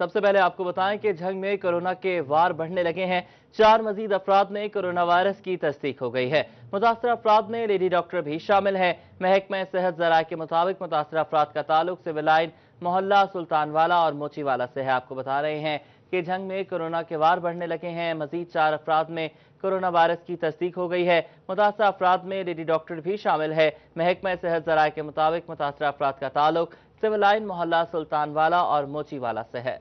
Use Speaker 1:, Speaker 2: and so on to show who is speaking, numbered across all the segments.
Speaker 1: सबसे पहले आपको बताएं कि झंग में कोरोना के वार बढ़ने लगे हैं। 4 मजीद अफराद में कोरोना वायरस की तस्दीक हो गई है। मुतासर अफराद में लेडी डॉक्टर भी शामिल है। महकमा सेहत ज़राए के मुताबिक मुतासर अफराद का ताल्लुक सिविल लाइन, मोहल्ला सुल्तानवाला और मोचीवाला से है। आपको बता रहे हैं कि झंग में कोरोना के वार बढ़ने लगे हैं। मजीद 4 अफराद में कोरोना वायरस की तस्दीक हो गई है। मुतासर अफराद में लेडी डॉक्टर भी शामिल है। महकमा सेहत ज़राए के मुताबिक मुतासर अफराद का ताल्लुक सिविल लाइन, मोहल्ला सुल्तानवाला और मोचीवाला से है।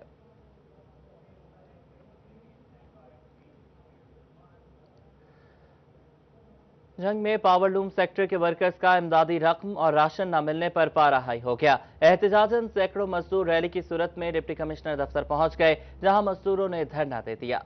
Speaker 1: जंग में पावरलूम सेक्टर के वर्कर्स का इमदादी रकम और राशन न मिलने पर पारा हाई हो गया। एहतजाजन सैकड़ों मजदूर रैली की सूरत में डिप्टी कमिश्नर दफ्तर पहुंच गए, जहां मजदूरों ने धरना दे दिया।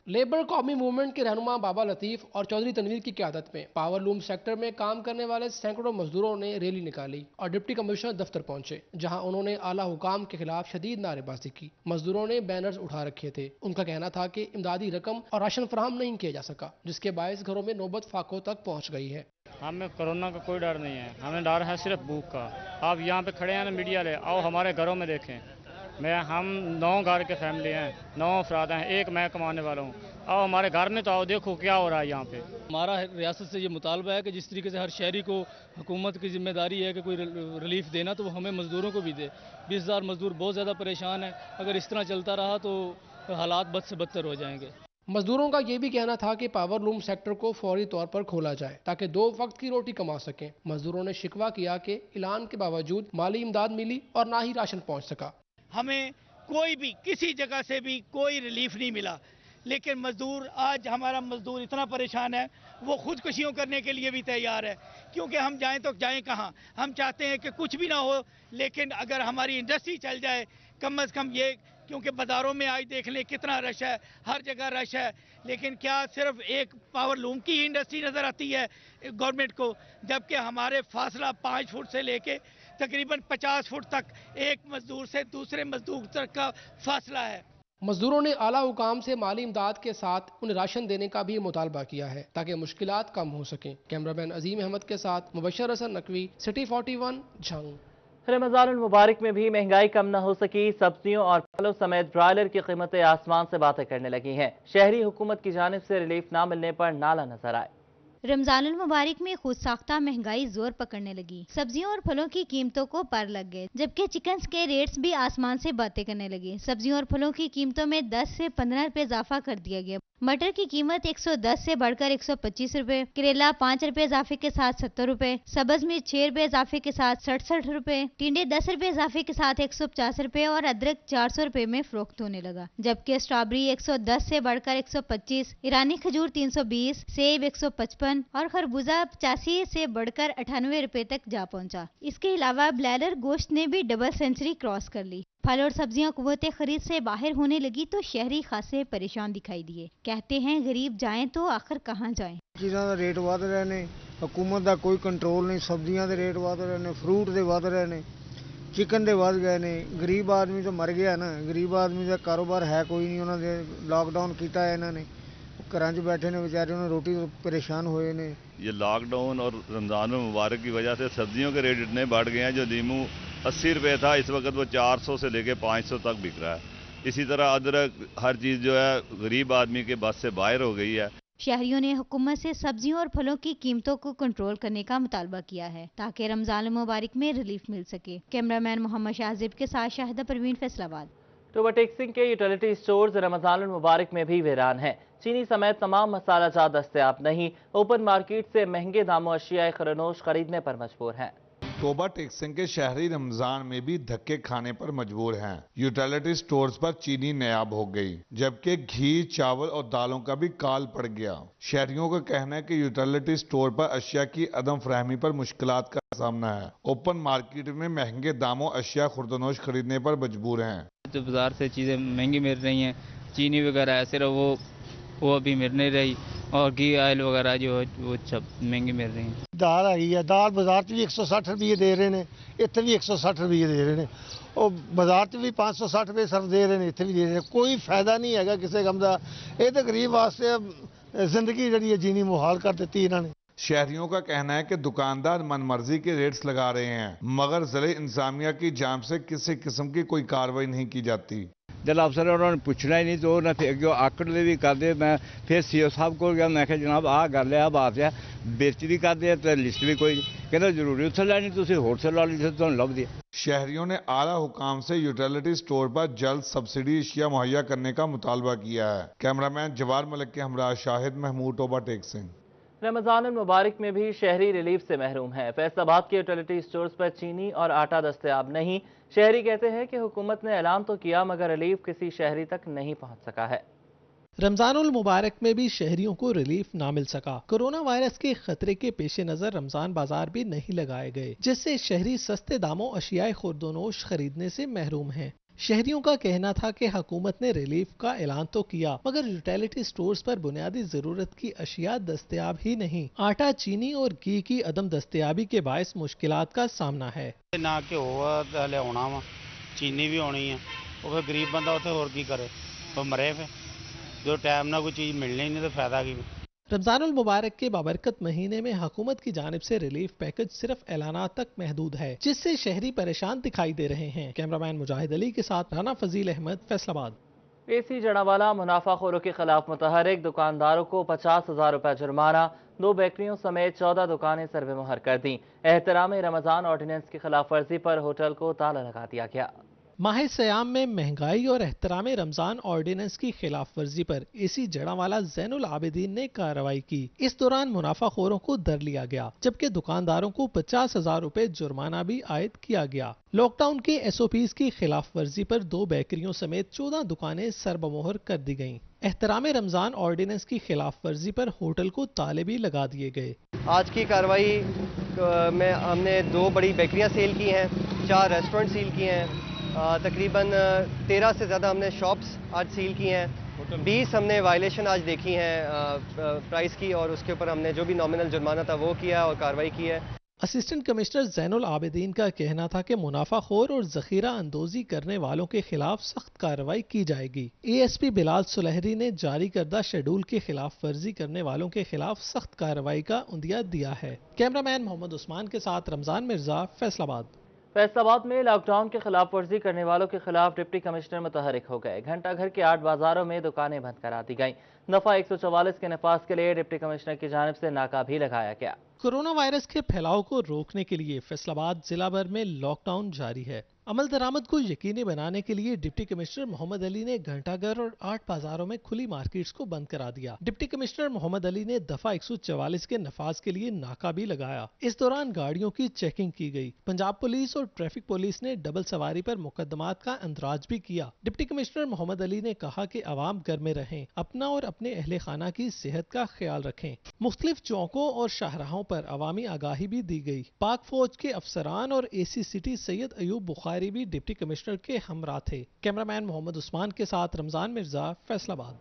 Speaker 2: लेबर कौमी मूवमेंट के रहनुमा बाबा लतीफ और चौधरी तनवीर की क़यादत में पावरलूम सेक्टर में काम करने वाले सैकड़ों मजदूरों ने रैली निकाली और डिप्टी कमिश्नर दफ्तर पहुंचे, जहां उन्होंने आला हुकाम के खिलाफ शदीद नारेबाजी की। मजदूरों ने बैनर्स उठा रखे थे। उनका कहना था कि इमदादी रकम और राशन फराहम नहीं किया जा सका, जिसके बायस घरों में नौबत फाकों तक पहुँच गई है।
Speaker 3: हमें कोरोना का कोई डर नहीं है, हमें डर है सिर्फ भूख का। आप यहाँ पे खड़े हैं ना, मीडिया ले आओ हमारे घरों में देखें। हम 9 घर के फैमिली हैं, 9 अफराद हैं, एक मैं कमाने वाला हूँ। आओ हमारे घर में तो आओ, देखो क्या हो रहा है यहाँ पे।
Speaker 4: हमारा रियासत से ये मुतालबा है कि जिस तरीके से हर शहरी को हुकूमत की जिम्मेदारी है कि कोई रिलीफ देना, तो वो हमें मजदूरों को भी दे। 20,000 मजदूर बहुत ज़्यादा परेशान है। अगर इस तरह चलता रहा तो हालात बद से बदतर हो जाएंगे।
Speaker 2: मजदूरों का ये भी कहना था कि पावरलूम सेक्टर को फौरी तौर पर खोला जाए ताकि 2 वक्त की रोटी कमा सकें। मजदूरों ने शिकवा किया कि ऐलान के बावजूद माली इमदाद मिली और ना ही राशन पहुँच सका।
Speaker 5: हमें कोई भी किसी जगह से भी कोई रिलीफ नहीं मिला, लेकिन मजदूर आज हमारा मजदूर इतना परेशान है, वो खुदकुशियों करने के लिए भी तैयार है। क्योंकि हम जाएं तो जाएं कहाँ। हम चाहते हैं कि कुछ भी ना हो, लेकिन अगर हमारी इंडस्ट्री चल जाए कम से कम ये, क्योंकि बाजारों में आज देख लें कितना रश है, हर जगह रश है। लेकिन क्या सिर्फ एक पावरलूम की इंडस्ट्री नज़र आती है गवर्नमेंट को, जबकि हमारे फासला 5 फुट से लेके तकरीबन 50 फुट तक एक मजदूर से दूसरे मजदूर तक का फासला है।
Speaker 2: मजदूरों ने आला हुकाम से माली इमदाद के साथ उन्हें राशन देने का भी मुतालबा किया है ताकि मुश्किलात कम हो सकें। कैमरामैन अजीम अहमद के साथ मुबशर हसन नकवी, सिटी 41, झंग।
Speaker 1: रमज़ानुल मुबारक में भी महंगाई कम न हो सकी। सब्जियों और फलों समेत ब्रायलर की कीमतें आसमान से बातें करने लगी हैं। शहरी हुकूमत की जानिब से रिलीफ न मिलने पर नाला नजर आए।
Speaker 6: रमजानुल मुबारक में खुद साख्ता महंगाई जोर पकड़ने लगी। सब्जियों और फलों की कीमतों को पर लग गए, जबकि चिकन के रेट्स भी आसमान से बातें करने लगे। सब्जियों और फलों की कीमतों में 10 से 15 रुपए इजाफा कर दिया गया। मटर की कीमत 110 से बढ़कर 125 रुपए, करेला 5 रुपए इजाफे के साथ 70 रुपए, सब्ज मिर्च 6 रुपए इजाफे के साथ 67 रुपए, टिंडे 10 रुपए इजाफे के साथ 150 रुपए और अदरक 400 रुपए में फरोख्त होने लगा। जबकि स्ट्रॉबेरी 110 से बढ़कर 125, ईरानी खजूर 320, सेब 155 और खरबूजा 85 से बढ़कर 98 रुपए तक जा पहुंचा। इसके अलावा ब्लैलर गोश्त ने भी डबल सेंचुरी क्रॉस कर ली। फल और सब्जियां कुव्वते खरीद से बाहर होने लगी तो शहरी खासे परेशान दिखाई दिए। कहते हैं गरीब जाएं तो आखिर कहां जाएं।
Speaker 7: चीज़ों का रेट वध रहे ने, हुकूमत का कोई कंट्रोल नहीं। सब्जियां के रेट वध रहे ने, फ्रूट के वध रहे ने, चिकन के वध गए ने। गरीब आदमी तो मर गया ना। गरीब आदमी का कारोबार है कोई नहीं। उन्होंने लॉकडाउन किया है, इन्होंने घर च बैठे ने बेचारे, उन्हें रोटी परेशान हुए ने।
Speaker 8: ये लॉकडाउन और रमज़ान मुबारक की वजह से सब्जियों के रेट इतने बढ़ गए हैं। जो नींबू 80 रुपये था, इस वक्त वो 400 से लेके 500 तक बिक रहा है। इसी तरह अदरक, हर चीज़ जो है गरीब आदमी के बस से बाहर हो गई है।
Speaker 6: शहरियों ने हुकूमत से सब्जियों और फलों की कीमतों को कंट्रोल करने का मुतालबा किया है ताकि रमजान मुबारक में रिलीफ मिल सके। कैमरामैन मोहम्मद शाहजिब के साथ शाहिदा परवीन, फैसलाबाद।
Speaker 1: ओवरटेक्सिंग के यूटिलिटी स्टोर्स रमजानुल मुबारक में भी वीरान हैं। चीनी समेत तमाम मसाला जात दस्तयाब नहीं। ओपन मार्केट से महंगे दामों अशिया खरनोश खरीदने पर मजबूर हैं।
Speaker 9: ओवरटेक्सिंग के शहरी रमजान में भी धक्के खाने पर मजबूर हैं। यूटिलिटी स्टोर्स पर चीनी नायाब हो गई, जबकि घी, चावल और दालों का भी काल पड़ गया। शहरियों का कहना है कि यूटिलिटी स्टोर पर अशिया की अदम फराहमी पर मुश्किलात का सामना है। ओपन मार्केट में महंगे दामों अशिया खुर्दनोश खरीदने पर मजबूर हैं।
Speaker 4: तो बाजार से चीज़ें महंगी मिल रही हैं, चीनी वगैरह है सिर्फ वो अभी मिल नहीं रही, और घी ऑयल वगैरह जो वो सब महंगी मिल रही हैं।
Speaker 7: दाल आई है, दाल बाजार भी 160 रुपये दे रहे हैं, इतने भी 160 रुपये दे रहे हैं, और बाजार भी 560 रुपये सर्फ दे रहे हैं, इतने भी दे रहे हैं। कोई फायदा नहीं है किसी काम का। ये तो गरीब वास्ते जिंदगी जी जीनी मुहाल कर दी इन्होंने।
Speaker 9: शहरियों का कहना है कि दुकानदार मनमर्जी के रेट्स लगा रहे हैं, मगर ज़िले इंतजामिया की जानिब से किसी किस्म की कोई कार्रवाई नहीं की जाती।
Speaker 10: जब अफसर उन्होंने पूछना ही नहीं तो उन्हें फिर जो आकड़े भी कर दे। मैं फिर सीओ साहब को गया, मैं जनाब आ गल है, बात है, बेइज्जती भी कर दे तो लिस्ट भी कोई नहीं, कहना जरूरी उत्थे लैनी, तुसीं होलसेल वाली जिथे तुहानूं लभदी है।
Speaker 9: शहरियों ने आला हुकाम से यूटिलिटी स्टोर पर जल्द सब्सिडी अशिया मुहैया करने का मुतालबा किया है। कैमरामैन जवार मलिक के हमरा शाहिद महमूद टोबा टेक सिंह।
Speaker 1: रमजान मुबारक में भी शहरी रिलीफ से महरूम है। फैसलाबाद के यूटिलिटी स्टोर्स पर चीनी और आटा दस्तयाब नहीं। शहरी कहते हैं कि हुकूमत ने ऐलान तो किया मगर रिलीफ किसी शहरी तक नहीं पहुंच सका है।
Speaker 2: रमजानुल मुबारक में भी शहरियों को रिलीफ ना मिल सका। कोरोना वायरस के खतरे के पेश नजर रमजान बाजार भी नहीं लगाए गए, जिससे शहरी सस्ते दामों अशियाए खुर्दोनोश खरीदने से महरूम हैं। शहरियों का कहना था कि हुकूमत ने रिलीफ का ऐलान तो किया मगर यूटिलिटी स्टोर्स पर बुनियादी जरूरत की अशिया दस्तयाब ही नहीं। आटा, चीनी और घी की अदम दस्तयाबी के बायस मुश्किलात का सामना है।
Speaker 11: ना घ्यो लिया वा, चीनी भी आनी है, वो फिर गरीब बंदा उसे होर की करे, तो मरे फिर जो टाइम ना कोई चीज मिलनी नहीं तो फायदा की।
Speaker 2: रमजानुल मुबारक के बाबरकत महीने में हुकूमत की जानिब से रिलीफ पैकेज सिर्फ ऐलानात तक महदूद है, जिससे शहरी परेशान दिखाई दे रहे हैं। कैमरामैन मुजाहिद अली के साथ राना फजील अहमद, फैसलाबाद।
Speaker 1: एसी जड़ावाला मुनाफाखोरों के खिलाफ मुतहरिक, दुकानदारों को 50,000 रुपए जुर्माना, 2 बेकरियों समेत 14 दुकानें सर्वे मुहर कर दी। एहतराम रमजान ऑर्डिनेंस की खिलाफ वर्जी पर होटल को ताला लगा दिया गया।
Speaker 2: माह सयाम में महंगाई और एहतराम रमजान ऑर्डिनेंस की खिलाफ वर्जी पर एसी जड़ावाला ज़ैनुल आबिदीन ने कार्रवाई की। इस दौरान मुनाफाखोरों को दर लिया गया, जबकि दुकानदारों को 50,000 रुपए जुर्माना भी आयद किया गया। लॉकडाउन के SOPs की खिलाफ वर्जी पर 2 बेकरियों समेत 14 दुकानें सरबमोहर कर दी गयी। एहतराम रमजान ऑर्डिनेंस की खिलाफ वर्जी पर होटल को ताले भी लगा दिए गए।
Speaker 12: आज की कार्रवाई में हमने 2 बड़ी बेकरियां सील की हैं, 4 रेस्टोरेंट सील किए हैं, तकरीबन 13 से ज़्यादा हमने शॉप्स आज सील की हैं, 20 हमने वायलेशन आज देखी हैं प्राइस की, और उसके ऊपर हमने जो भी नॉमिनल जुर्माना था वो किया और कार्रवाई की है।
Speaker 2: असिस्टेंट कमिश्नर ज़ैनुल आबिदीन का कहना था कि मुनाफाखोर और जखीरा अंदोजी करने वालों के खिलाफ सख्त कार्रवाई की जाएगी। ASP बिलाल सुलहरी ने जारी करदा शेड्यूल के खिलाफ वर्जी करने वालों के खिलाफ सख्त कार्रवाई का उंदिया दिया है। कैमरामैन मोहम्मद उस्मान के साथ रमजान मिर्जा, फैसलाबाद।
Speaker 1: फैसलाबाद में लॉकडाउन के खिलाफ वर्जी करने वालों के खिलाफ डिप्टी कमिश्नर मुतहरिक हो गए। घंटा घर के 8 बाजारों में दुकानें बंद करा दी गईं। दफा 144 के नफाज के लिए डिप्टी कमिश्नर की जानिब से नाका भी लगाया गया।
Speaker 2: कोरोना वायरस के फैलाव को रोकने के लिए फैसलाबाद जिला भर में लॉकडाउन जारी है। अमल दरामद को यकीनी बनाने के लिए डिप्टी कमिश्नर मोहम्मद अली ने घंटाघर और 8 बाजारों में खुली मार्केट्स को बंद करा दिया। डिप्टी कमिश्नर मोहम्मद अली ने दफा 144 के नफाज के लिए नाका भी लगाया। इस दौरान गाड़ियों की चेकिंग की गई। पंजाब पुलिस और ट्रैफिक पुलिस ने डबल सवारी पर मुकदमात का अंदराज भी किया। डिप्टी कमिश्नर मोहम्मद अली ने कहा कि आवाम घर में रहें, अपना और अपने अहले खाना की सेहत का ख्याल रखें। मुख्तलिफ चौकों और शाहराहों पर अवामी आगाही भी दी गई। पाक फौज के अफसरान और AC सिटी सैयद अयूब बुखारी भी डिप्टी कमिश्नर के हमरा थे। कैमरामैन मोहम्मद उस्मान के साथ रमजान मिर्जा, फैसलाबाद।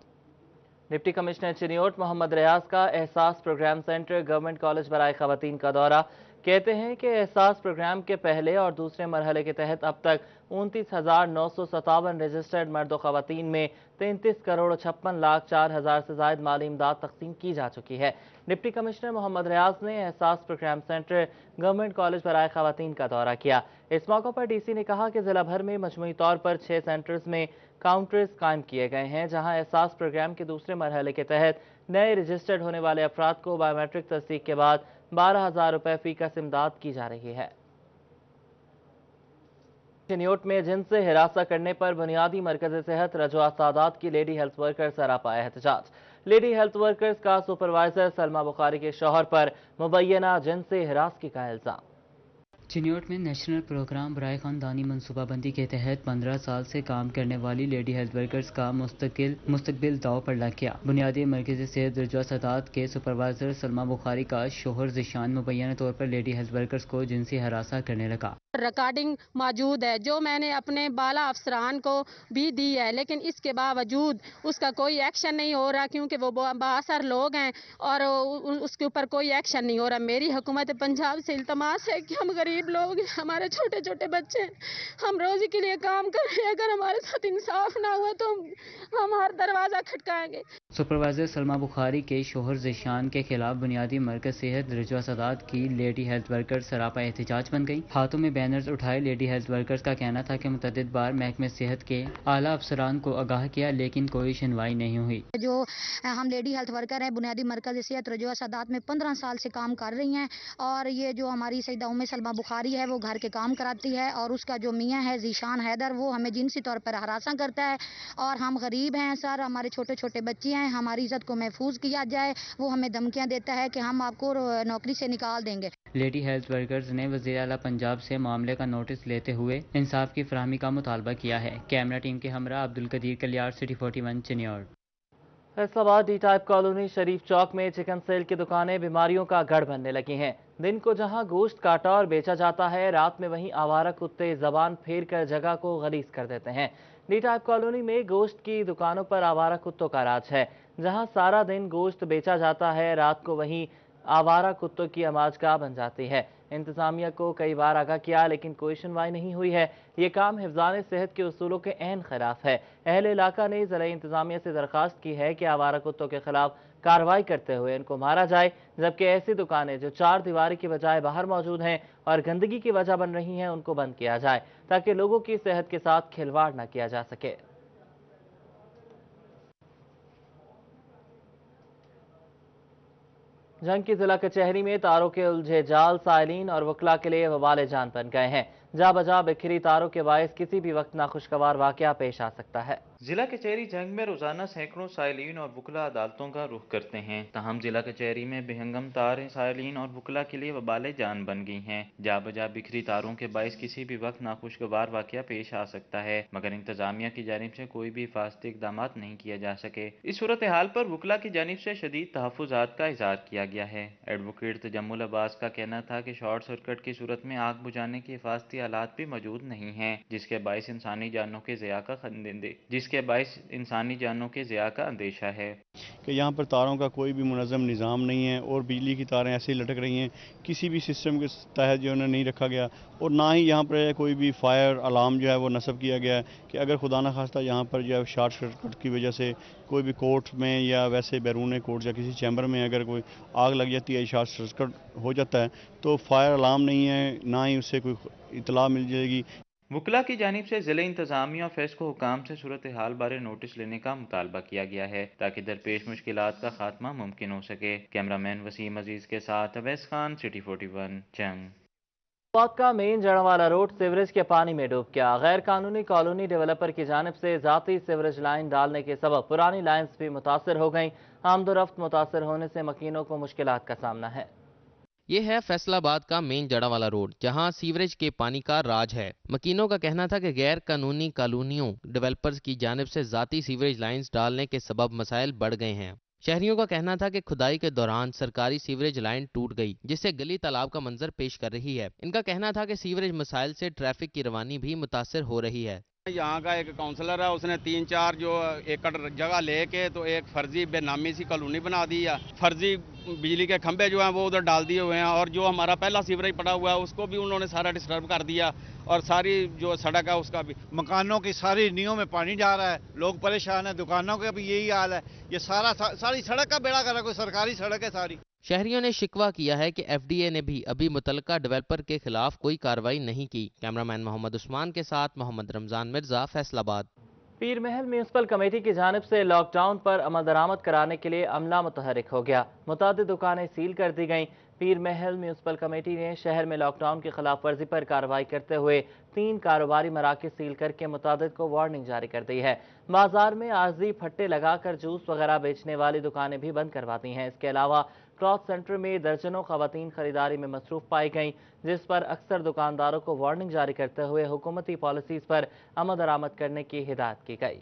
Speaker 1: डिप्टी कमिश्नर चिनियोट मोहम्मद रियाज का एहसास प्रोग्राम सेंटर गवर्नमेंट कॉलेज बराए खवातीन का दौरा। कहते हैं कि एहसास प्रोग्राम के पहले और दूसरे मरहले के तहत अब तक 29,957 रजिस्टर्ड मर्द खवातीन में 33 करोड़ 56 लाख 4 हजार से ज्यादा माली इमदाद तकसीम की जा चुकी है। डिप्टी कमिश्नर मोहम्मद रियाज ने एहसास प्रोग्राम सेंटर गवर्नमेंट कॉलेज बराए खवातीन का दौरा किया। इस मौके पर DC ने कहा कि जिला भर में मजमूई तौर पर 6 सेंटर्स में काउंटर्स कायम किए गए हैं, जहां एहसास प्रोग्राम के दूसरे मरहले के तहत नए रजिस्टर्ड होने वाले अफराद को बायोमेट्रिक तस्दीक के बाद 12,000 रुपए फी का इमदाद की जा रही है। चिनियोट में जिन से हिरासत करने पर बुनियादी मरकज़ सेहत रजवा सादात की लेडी हेल्थ वर्कर सरापा एहतजाज। लेडी हेल्थ वर्कर्स का सुपरवाइजर सलमा बुखारी के शौहर पर मुबैना जिन से हिरासत का इल्जाम।
Speaker 13: चिनियोट में नेशनल प्रोग्राम बराए खानदानी मनसूबाबंदी के तहत 15 साल से काम करने वाली लेडी हेल्थ वर्कर्स का मुस्तकबिल दाव पर लग गया। बुनियादी मरकज़ सेहत रजवा सादात के सुपरवाइजर सलमा बुखारी का शोहर ज़िशान मुबैना तौर पर लेडी हेल्थ वर्कर्स को जिनसी हरासा करने लगा।
Speaker 14: रिकॉर्डिंग मौजूद है जो मैंने अपने बाला अफसरान को भी दी है, लेकिन इसके बावजूद उसका कोई एक्शन नहीं हो रहा, क्योंकि वो बासर लोग हैं और उसके ऊपर कोई एक्शन नहीं हो रहा। मेरी हुकूमत पंजाब से इल्तमास है कि हम गरीब गरीब लोग हैं, हमारे छोटे छोटे बच्चे हैं, हम रोजी के लिए काम कर रहे हैं। अगर हमारे साथ इंसाफ ना हुआ तो हम हर दरवाजा खटकाएंगे।
Speaker 13: सुपरवाइजर सलमा बुखारी के शोहर ज़ीशान के खिलाफ बुनियादी मरकज सेहत रजवा सदात की लेडी हेल्थ वर्कर सरापा एहतजाज बन गई। हाथों में बैनर्स उठाए लेडी हेल्थ वर्कर्स का कहना था कि मुतअद्दिद बार महकमे सेहत के आला अफसरान को आगाह किया लेकिन कोई सुनवाई नहीं हुई।
Speaker 15: जो हम लेडी हेल्थ वर्कर हैं बुनियादी मरकज सेहत रजवा सदात में 15 साल से काम कर रही हैं और ये जो हमारी सईदा उम्मे सलमा बुखारी है वो घर के काम कराती है और उसका जो मियाँ है ज़ीशान हैदर वो हमें जिनसी तौर पर हरासा करता है और हम गरीब हैं सर, हमारे छोटे छोटे बच्चे हैं, हमारी इज्जत को महफूज किया जाए। वो हमें धमकियां देता है कि हम आपको नौकरी से निकाल देंगे।
Speaker 13: लेडी हेल्थ वर्कर्स ने वज़ीर आला पंजाब से मामले का नोटिस लेते हुए इंसाफ की फराहमी का मुतालबा किया है। कैमरा टीम के हमरा Abdul Qadir Kaliyar, city 41 Chiniot.
Speaker 1: Faisalabad D type colony Sharif Chowk में चिकन सेल की दुकानें बीमारियों का गढ़ बनने लगी हैं। दिन को जहां गोश्त काटा और बेचा जाता है, रात में वहीं आवारा कुत्ते जबान फेर कर जगह को गलीज कर देते हैं। डी टाइप कॉलोनी में गोश्त की दुकानों पर आवारा कुत्तों का राज है। जहां सारा दिन गोश्त बेचा जाता है, रात को वहीं आवारा कुत्तों की अमाजगाह बन जाती है। इंतजामिया को कई बार आगाह किया लेकिन कोई सुनवाई नहीं हुई है। ये काम हिफ्ज़ान सेहत के उसूलों के ऐन खिलाफ है। अहले इलाका ने ज़िला इंतजामिया से दरख्वास्त की है कि आवारा कुत्तों के खिलाफ कार्रवाई करते हुए इनको मारा जाए, जबकि ऐसी दुकानें जो चार दीवारी की बजाय बाहर मौजूद हैं और गंदगी की वजह बन रही हैं उनको बंद किया जाए ताकि लोगों की सेहत के साथ खिलवाड़ न किया जा सके। जंग की जिला कचहरी में तारों के उलझे जाल साइलिन और वकला के लिए वबाल जान बन गए हैं। जा बजा बिखरी तारों के बायस किसी भी वक्त नाखुशगवार वाकया पेश आ सकता है।
Speaker 16: जिला कचहरी जंग में रोजाना सैकड़ों साइलिन और वकला अदालतों का रुख करते हैं। तहम जिला कचहरी में बेहंगम तारें साइलिन और वकला के लिए वबाल जान बन गई हैं। जा बजा बिखरी तारों के बायस किसी भी वक्त नाखुशगवार वाकया पेश आ सकता है, मगर इंतजामिया की जानिब से कोई भी हिफाजती इक़दाम नहीं किया जा सके। इस सूरत हाल पर वकला की जानिब से शदीद तहफ़्फ़ुज़ात का इज़हार किया गया है। एडवोकेट तजम्मुल अब्बास का कहना था कि शॉर्ट सर्किट की सूरत में आग बुझाने की हिफाजती आलात भी मौजूद नहीं हैं, जिसके बायस इंसानी जानों के ज़िया का अंदेशा है
Speaker 17: कि यहाँ पर तारों का कोई भी मुनज़्ज़म निज़ाम नहीं है और बिजली की तारें ऐसे ही लटक रही हैं, किसी भी सिस्टम के तहत जो है नहीं रखा गया और ना ही यहाँ पर कोई भी फायर अलार्म जो है वो नस्ब किया गया है कि अगर खुदा न खास्ता यहाँ पर जो है शॉर्ट सर्किट की वजह से कोई भी कोर्ट में या वैसे बैरून कोर्ट या किसी चैम्बर में अगर कोई आग लग जाती है, शॉर्ट सर्किट हो जाता है, तो फायर अलार्म नहीं है, ना ही उससे कोई इतला मिल जाएगी।
Speaker 16: वकला की जानिब से जिले इंतजामिया और फेस्को हुकाम से सूरत हाल बारे नोटिस लेने का मुतालबा किया गया है ताकि दरपेश मुश्किलात का खात्मा मुमकिन हो सके। कैमरामैन वसीम अजीज के साथ अवैस खान, सिटी 41 जंग।
Speaker 1: फैसलाबाद का मेन जड़वाला रोड सीवरेज के पानी में डूब गया। गैर कानूनी कॉलोनी डेवलपर की जानिब से जाती सीवरेज लाइन डालने के सबब पुरानी लाइन्स भी मुतासर हो गईं। आमदोरफ्त मुतासर होने से मकीनों को मुश्किलात का सामना है।
Speaker 18: ये है फैसलाबाद का मेन जड़ावाला रोड, जहां सीवरेज के पानी का राज है। मकीनों का कहना था कि गैर कानूनी कॉलोनियों डेवलपर्स की जानिब से जाती सीवरेज लाइंस डालने के सबब मसाइल बढ़ गए हैं। शहरियों का कहना था कि खुदाई के दौरान सरकारी सीवरेज लाइन टूट गई, जिससे गली तालाब का मंजर पेश कर रही है। इनका कहना था कि सीवरेज मसाइल से ट्रैफिक की रवानी भी मुतासर हो रही है।
Speaker 19: यहाँ का एक काउंसलर है, उसने 3-4 जो एकड़ जगह लेके तो एक फर्जी बेनामी सी कॉलोनी बना दी है। फर्जी बिजली के खंभे जो हैं वो उधर डाल दिए हुए हैं और जो हमारा पहला सीवरेज पड़ा हुआ है उसको भी उन्होंने सारा डिस्टर्ब कर दिया और सारी जो सड़क है उसका भी।
Speaker 20: मकानों की सारी नींवों में पानी जा रहा है, लोग परेशान हैं, दुकानों का भी यही हाल है। ये सारी सड़क का बेड़ा कर रहा है, कोई सरकारी सड़क है सारी।
Speaker 18: शहरियों ने शिकवा किया है कि एफडीए ने भी अभी मुतलका डेवलपर के खिलाफ कोई कार्रवाई नहीं की। कैमरामैन मोहम्मद उस्मान के साथ मोहम्मद रमजान मिर्जा, फैसलाबाद।
Speaker 1: पीर महल म्यूनसिपल कमेटी की जानिब से लॉकडाउन पर अमल दरामद कराने के लिए अमला मुतहरिक हो गया। मुतादिद दुकानें सील कर दी गईं। पीर महल म्यूनसिपल कमेटी ने शहर में लॉकडाउन की खिलाफ वर्जी पर कार्रवाई करते हुए 3 कारोबारी मराकज़ सील करके मुतादिद को वार्निंग जारी कर दी है। बाजार में आर्जी फट्टे लगाकर जूस वगैरह बेचने वाली दुकानें भी बंद करवा दी हैं। इसके अलावा क्लॉथ सेंटर में दर्जनों खवातीन खरीदारी में मसरूफ पाई गईं, जिस पर अक्सर दुकानदारों को वार्निंग जारी करते हुए हुकूमती पॉलिसीज पर अमल दरामद करने की हिदायत की गई।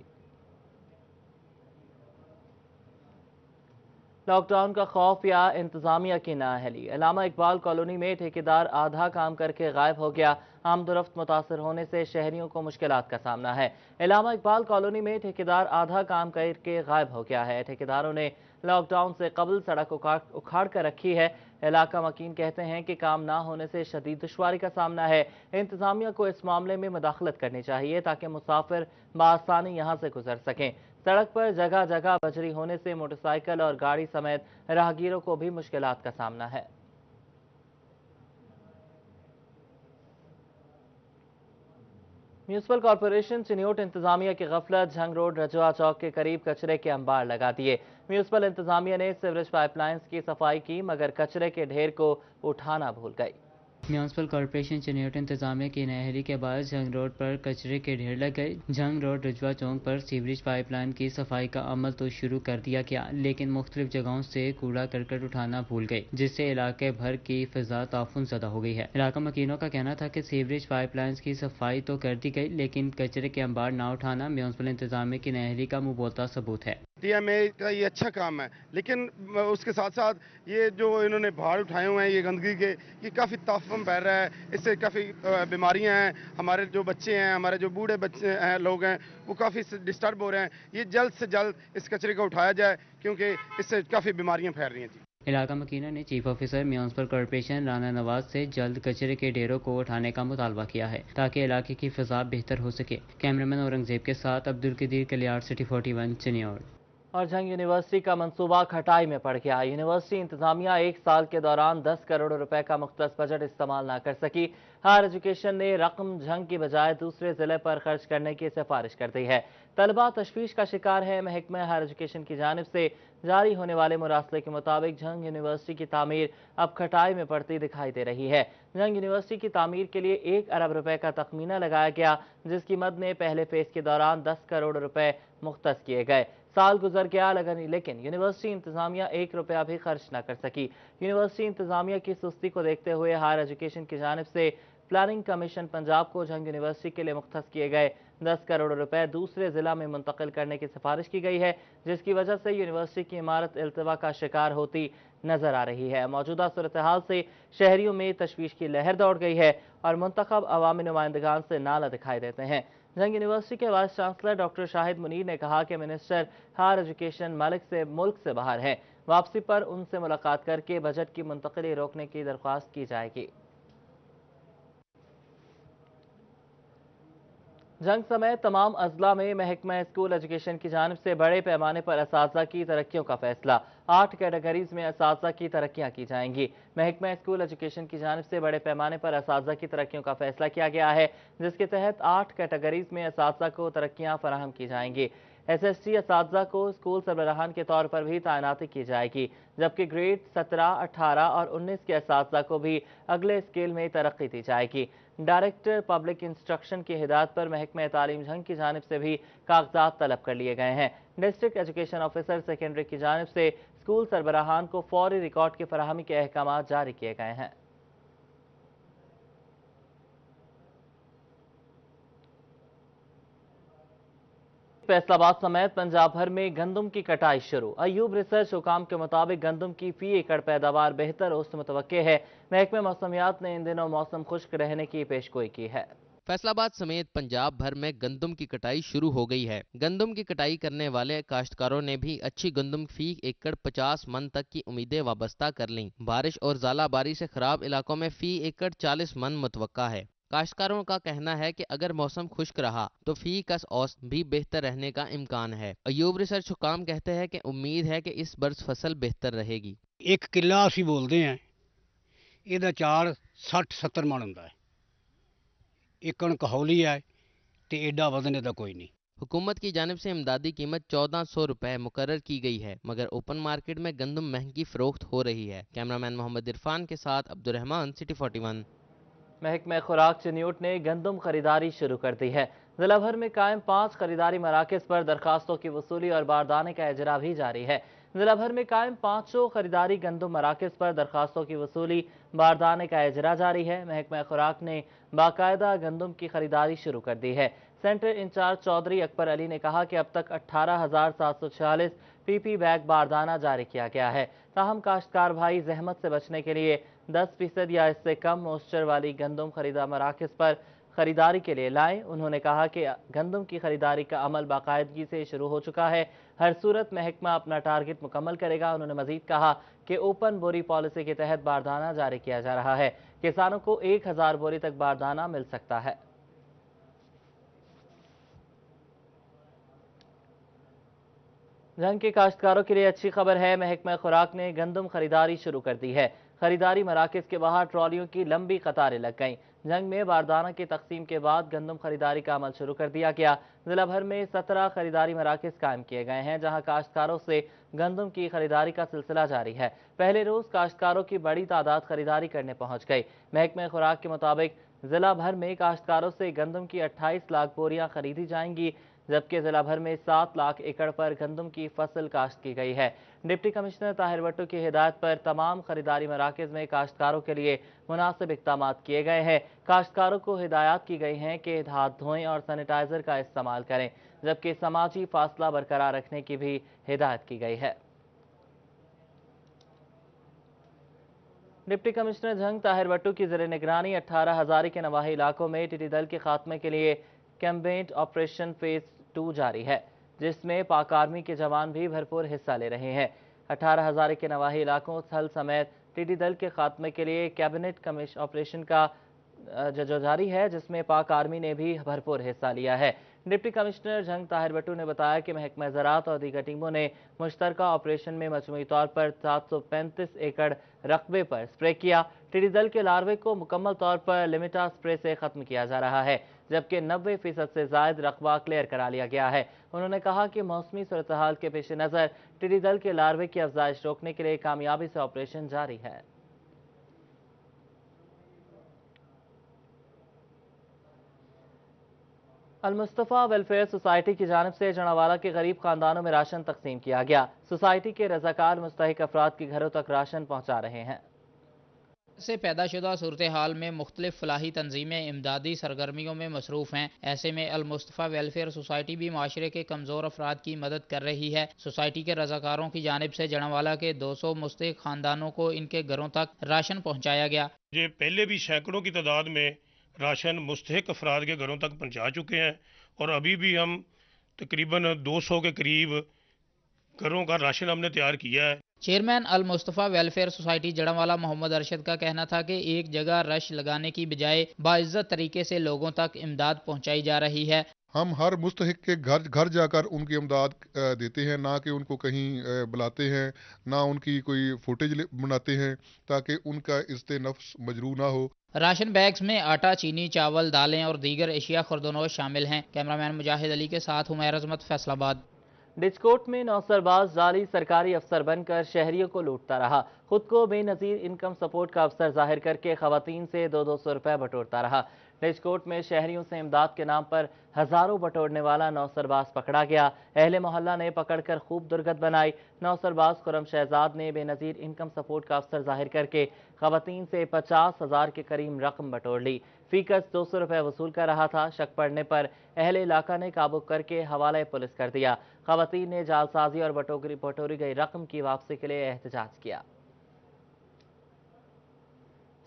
Speaker 1: लॉकडाउन का खौफ या इंतजामिया की नाअहली। अल्लामा इकबाल कॉलोनी में ठेकेदार आधा काम करके गायब हो गया। आमदोरफ्त मुतासर होने से शहरियों को मुश्किलात का सामना है। अल्लामा इकबाल कॉलोनी में ठेकेदार आधा काम करके गायब हो गया है। ठेकेदारों ने लॉक डाउन से कबल सड़क उखाड़ कर रखी है। इलाका मकीन कहते हैं कि काम ना होने से शदीद दुश्वारी का सामना है। इंतजामिया को इस मामले में मदाखलत करनी चाहिए ताकि मुसाफिर बआसानी यहाँ से गुजर सकें। सड़क पर जगह जगह बजरी होने से मोटरसाइकिल और गाड़ी समेत राहगीरों को भी मुश्किलात का सामना है। म्यूनिसिपल कॉर्पोरेशन चिन्योट इंतजामिया की गफलत, झंग रोड रजवा चौक के करीब कचरे के अंबार लगा दिए। म्यूनिसिपल इंतजामिया ने सीवरेज पाइपलाइंस की सफाई की मगर कचरे के ढेर को उठाना भूल गई।
Speaker 13: म्यूनिसिपल कॉर्पोरेशन चिन्योट इंतजामिया की नाअहली के बाद झंग रोड पर कचरे के ढेर लग गए। झंग रोड रजवा चौक पर सीवरेज पाइपलाइन की सफाई का अमल तो शुरू कर दिया गया, लेकिन मुख्तलिफ जगहों से कूड़ा करकट उठाना भूल गए, जिससे इलाके भर की फिजा ताफुन ज़दा हो गई है। इलाका मकीनों का कहना था कि सीवरेज पाइपलाइन की सफाई तो कर दी गई, लेकिन कचरे के अंबार ना उठाना म्यूनिसिपल इंतजामिया की नाअहली का मुंह बोलता सबूत है।
Speaker 21: TMA का ये अच्छा काम है, लेकिन उसके साथ साथ ये जो इन्होंने भाड़ उठाए हुए हैं ये गंदगी के, ये काफ़ी ताफुन फैल रहा है। इससे काफ़ी बीमारियां हैं। हमारे जो बच्चे हैं, हमारे जो बूढ़े बच्चे हैं, लोग हैं, वो काफ़ी डिस्टर्ब हो रहे हैं। ये जल्द से जल्द इस कचरे को उठाया जाए, क्योंकि इससे काफ़ी बीमारियां फैल रही हैं जी।
Speaker 13: इलाका मकीना ने chief officer municipal corporation Rana Nawaz से जल्द कचरे के ढेरों को उठाने का मुतालबा किया है ताकि इलाके की फिजा बेहतर हो सके। कैमरामैन औरंगजेब के साथ अब्दुल कदीर कलियार, सिटी 41 चिन्योट।
Speaker 1: और झंग यूनिवर्सिटी का मंसूबा खटाई में पड़ गया। यूनिवर्सिटी इंतजामिया 1 साल के दौरान 10 करोड़ रुपए का मुख्तस बजट इस्तेमाल न कर सकी। हायर एजुकेशन ने रकम झंग की बजाय दूसरे जिले पर खर्च करने की सिफारिश कर दी है। तलबा तशवीश का शिकार है। महकमा हायर एजुकेशन की जानिब से जारी होने वाले मुरासले के मुताबिक झंग यूनिवर्सिटी की तामीर अब खटाई में पड़ती दिखाई दे रही है। झंग यूनिवर्सिटी की तामीर के लिए 1 अरब रुपए का तखमीना लगाया गया, जिसकी मद में पहले फेज के दौरान 10 करोड़ रुपए मुख्तस किए गए। साल गुजर गया लेकिन यूनिवर्सिटी इंतजामिया 1 रुपया भी खर्च न कर सकी। यूनिवर्सिटी इंतजामिया की सुस्ती को देखते हुए हायर एजुकेशन की जानिब से प्लानिंग कमीशन पंजाब को झंग यूनिवर्सिटी के लिए मुख्तस किए गए 10 करोड़ रुपए दूसरे जिला में मुंतकिल करने की सिफारिश की गई है, जिसकी वजह से यूनिवर्सिटी की इमारत इल्तवा का शिकार होती नजर आ रही है। मौजूदा सूरत हाल से शहरियों में तशवीश की लहर दौड़ गई है और मुंतखब अवामी नुमाइंदगान से नाला दिखाई देते हैं। झंग यूनिवर्सिटी के vice chancellor doctor Shahid Munir ने कहा कि मिनिस्टर हायर एजुकेशन मुल्क से बाहर हैं। वापसी पर उनसे मुलाकात करके बजट की मुंतकिली रोकने की दरख्वास्त की जाएगी। झंग समेत तमाम अजला में महकमा स्कूल एजुकेशन की जानिब से बड़े पैमाने पर असातिज़ा की तरक्कियों का फैसला। 8 कैटेगरीज में असातिज़ा की तरक्कियां की जाएंगी। महकमा स्कूल एजुकेशन की जानिब से बड़े पैमाने पर असातिज़ा की तरक्कियों का फैसला किया गया है, जिसके तहत 8 कैटेगरीज में असातिज़ा को तरक्कियां फराहम की जाएंगी। SST असातिज़ा को स्कूल सरबराहान के तौर पर भी तैनाती की जाएगी, जबकि ग्रेड 17, 18 और 19 के असातिज़ा को भी अगले स्केल में तरक्की दी जाएगी। डायरेक्टर पब्लिक इंस्ट्रक्शन की हिदायत पर महकमा तालीम झंग की जानिब से भी कागजात तलब कर लिए गए हैं। डिस्ट्रिक्ट एजुकेशन ऑफिसर सेकेंडरी की जानिब से स्कूल सरबराहान को फौरी रिकॉर्ड की फराहमी के अहकाम जारी किए गए हैं। फैसलाबाद समेत पंजाब भर में गंदम की कटाई शुरू। अयूब रिसर्च हुकाम के मुताबिक गंदम की फी एकड़ पैदावार बेहतर हो मुतवक्के है। महकमे मौसमियात ने इन दिनों मौसम खुश्क रहने की पेशगोई की है।
Speaker 18: फैसलाबाद समेत पंजाब भर में गंदम की कटाई शुरू हो गई है। गंदम की कटाई करने वाले काश्तकारों ने भी अच्छी गंदम फी एकड़ 50 मन तक की उम्मीदें वाबस्ता कर लीं। बारिश और ज़ालाबारी से खराब इलाकों में फी एकड़ 40 मन मुतवक्का है। काश्तकारों का कहना है कि अगर मौसम खुश्क रहा तो फी कस औसत भी बेहतर रहने का इम्कान है। अयूब रिसर्च हुकाम कहते हैं कि उम्मीद है कि इस बरस फसल बेहतर रहेगी।
Speaker 22: एक किला असी बोलते हैं, ਇਹਦਾ ਚਾਰ 60-70 ਮਣ ਹੁੰਦਾ है। एक कणक हौली है तो एडा वजन ਇਹਦਾ कोई नहीं।
Speaker 18: हुकूमत की जानिब से इमदादी कीमत 1400 रुपए मुकर्रर की गई है, मगर ओपन मार्केट में गंदम महंगी फरोख्त हो रही है। कैमरामैन मोहम्मद इरफान के साथ अब्दुर्रहमान, सिटी 41।
Speaker 1: महकमा खुराक चिन्योट ने गंदम खरीदारी शुरू कर दी है। जिला भर में कायम 5 खरीदारी मराकज़ पर दरखास्तों की वसूली और बारदाने का इजरा भी जारी है। जिला भर में कायम 500 खरीदारी गंदम मराकज़ पर दरखास्तों की वसूली बारदाने का इजरा जारी है। महकमा खुराक ने बाकायदा गंदम की खरीदारी शुरू कर दी है। सेंटर इंचार्ज चौधरी अकबर अली ने कहा कि अब तक 18,746 PP बैग बारदाना जारी किया गया है। ताहम काश्तकार भाई जहमत से बचने के लिए 10% या इससे कम मॉइस्चर वाली गंदम खरीदा मराकज़ पर खरीदारी के लिए लाएं। उन्होंने कहा कि गंदम की खरीदारी का अमल बाकायदगी से शुरू हो चुका है। हर सूरत महकमा अपना टारगेट मुकम्मल करेगा। उन्होंने मजीद कहा कि ओपन बोरी पॉलिसी के तहत बारदाना जारी किया जा रहा है। किसानों को 1000 बोरी तक बारदाना मिल सकता है। झंग के काश्तकारों के लिए अच्छी खबर है। महकमा खुराक ने गंदम खरीदारी शुरू कर दी है। खरीदारी मराकज के बाहर ट्रॉलियों की लंबी कतारें लग गईं। झंग में बारदाना की तकसीम के बाद गंदम खरीदारी का अमल शुरू कर दिया गया। जिला भर में 17 खरीदारी मराकज कायम किए गए हैं, जहां काश्तकारों से गंदम की खरीदारी का सिलसिला जारी है। पहले रोज काश्तकारों की बड़ी तादाद खरीदारी करने पहुंच गई। महकमा खुराक के मुताबिक जिला भर में काश्तकारों से गंदम की 28 लाख बोरियां खरीदी जाएंगी, जबकि जिला भर में 7 लाख एकड़ पर गंदम की फसल काश्त की गई है। डिप्टी कमिश्नर ताहिर भट्टो की हिदायत पर तमाम खरीदारी मराकज में काश्तकारों के लिए मुनासिब इक़दाम किए गए हैं। काश्तकारों को हिदायत की गई हैं कि हाथ धोएं और सैनिटाइजर का इस्तेमाल करें, जबकि समाजी फासला बरकरार रखने की भी हिदायत की गई है। डिप्टी कमिश्नर झंग ताहिर भट्टो की ज़ेर निगरानी 18 हज़ारी के नवाही इलाकों में टिड्डी दल के खात्मे के लिए कैम्पेन ऑपरेशन फेज 2 जारी है, जिसमें पाक आर्मी के जवान भी भरपूर हिस्सा ले रहे हैं। 18 हज़ारी के नवाही इलाकों थल समेत टिड्डी दल के खात्मे के लिए कैबिनेट कमीशन ऑपरेशन का जो जारी है, जिसमें पाक आर्मी ने भी भरपूर हिस्सा लिया है। डिप्टी कमिश्नर झंग ताहिर भट्टो ने बताया कि महकमा ज़राअत और दीगर टीमों ने मुश्तरका ऑपरेशन में मजमूई तौर पर 735 एकड़ रकबे पर स्प्रे किया। टिड्डी दल के लार्वे को मुकम्मल तौर पर लिमिटा स्प्रे से खत्म किया जा रहा है, जबकि 90% से जायद रकबा क्लियर करा लिया गया है। उन्होंने कहा कि मौसमी सूरत हाल के पेश नज़र टिड्डी दल के लार्वे की अफजाइश रोकने के लिए कामयाबी से ऑपरेशन जारी है। अल-मुस्तफ़ा वेलफेयर सोसाइटी की जानिब से जनावाला के गरीब खानदानों में राशन तकसीम किया गया। सोसाइटी के रज़ाकार मुस्तहिक अफराद के घरों तक राशन पहुँचा रहे हैं।
Speaker 3: से पैदाशुदा सूरत हाल में मुख्तलिफ फलाही तंजीमें इमदादी सरगर्मियों में मसरूफ़ हैं। ऐसे में अल-मुस्तफ़ा वेलफेयर सोसाइटी भी माशरे के कमज़ोर अफराद की मदद कर रही है। सोसाइटी के रज़ाकारों की जानिब से जनावाला के 200 मुस्तहिक खानदानों को इनके घरों तक राशन पहुँचाया गया।
Speaker 5: ये पहले भी सैकड़ों की तादाद में राशन मुस्तहिक अफराद के घरों तक पहुँचा चुके हैं और अभी भी हम तकरीबन 200 के करीब घरों का राशन हमने तैयार किया है।
Speaker 3: चेयरमैन अल मुस्तफ़ा वेलफेयर सोसाइटी जड़ावाला मोहम्मद अरशद का कहना था कि एक जगह रश लगाने की बजाय बाइज्जत तरीके से लोगों तक इमदाद पहुँचाई जा रही है।
Speaker 23: हम हर मुस्तहिक के घर जाकर उनकी इमदाद देते हैं, ना कि उनको कहीं बुलाते हैं, ना उनकी कोई फुटेज बनाते हैं ताकि उनका इज्जत नफ्स मजरू ना हो।
Speaker 3: राशन बैग्स में आटा, चीनी, चावल, दालें और दीगर एशिया खुर्दनोश शामिल हैं। कैमरामैन मुजाहिद अली के साथ हुमैर अजमत, फैसलाबाद।
Speaker 1: डिस्कोट में नौसरबाज जाली सरकारी अफसर बनकर शहरियों को लूटता रहा। खुद को बेनजीर इनकम सपोर्ट का अफसर जाहिर करके खवातीन से 200 रुपए बटोरता रहा। डिस्कोट में शहरियों से इमदाद के नाम पर हजारों बटोरने वाला नौसरबाज पकड़ा गया। अहले मोहल्ला ने पकड़कर खूब दुर्गत बनाई। नौसरबाज खुरम शहजाद ने बेनजीर इनकम सपोर्ट का अफसर जाहिर करके खवातीन से 50,000 के करीब रकम बटोर ली। फीकस 200 रुपए वसूल कर रहा था। शक पड़ने पर अहले इलाका ने काबू करके हवाले पुलिस कर दिया। खवातीन ने जालसाजी और बटोरी गई रकम की वापसी के लिए एहतजाज किया।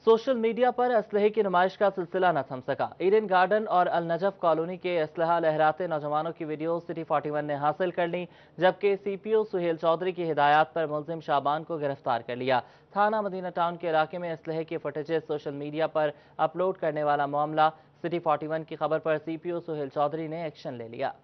Speaker 1: सोशल मीडिया पर असलहे की नुमाइश का सिलसिला न थम सका। ईडन गार्डन और अल नजफ कॉलोनी के असलहा लहराते नौजवानों की वीडियो सिटी 41 ने हासिल कर ली, जबकि CPO सुहेल चौधरी की हिदायत पर मुलजिम शाबान को गिरफ्तार कर लिया। थाना मदीना टाउन के इलाके में असलहे के फुटेजेस सोशल मीडिया पर अपलोड करने वाला मामला सिटी 41 की खबर पर CPO सुहेल चौधरी ने एक्शन ले लिया।